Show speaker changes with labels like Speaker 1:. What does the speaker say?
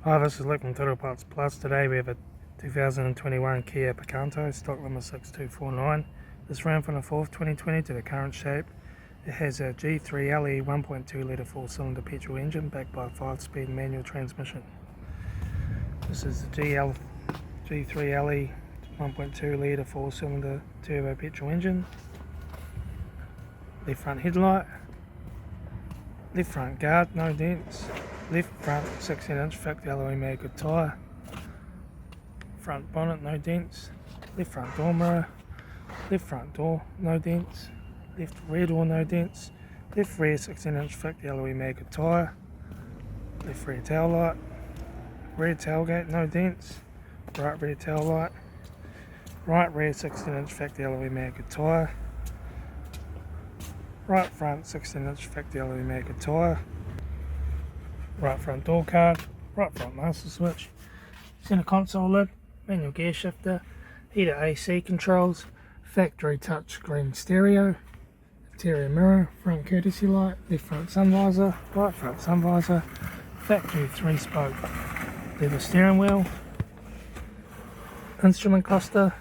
Speaker 1: Hi, this is Luke from Total Parts Plus. Today we have a 2021 Kia Picanto, stock number 6249. This ran from the 4th 2020 to the current shape. It has a G3LE 1.2 litre 4-cylinder petrol engine backed by a 5-speed manual transmission. This is the G3LE 1.2 litre 4-cylinder turbo petrol engine. Left front headlight, left front guard, no dents. Left front 16-inch thick alloy made good tyre. Front bonnet, no dents. Left front door mirror. Left front door, no dents. Left rear door, no dents. Left rear 16-inch thick alloy made good tyre. Left rear tail light. Rear tailgate, no dents. Right rear tail light. Right rear 16-inch thick alloy made good tyre. Right front 16-inch thick alloy made good tyre. Right front door card, right front master switch, centre console lid, manual gear shifter, heated AC controls, factory touch screen stereo, interior mirror, front courtesy light, left front sun visor, right front sun visor, factory 3-spoke leather steering wheel, instrument cluster,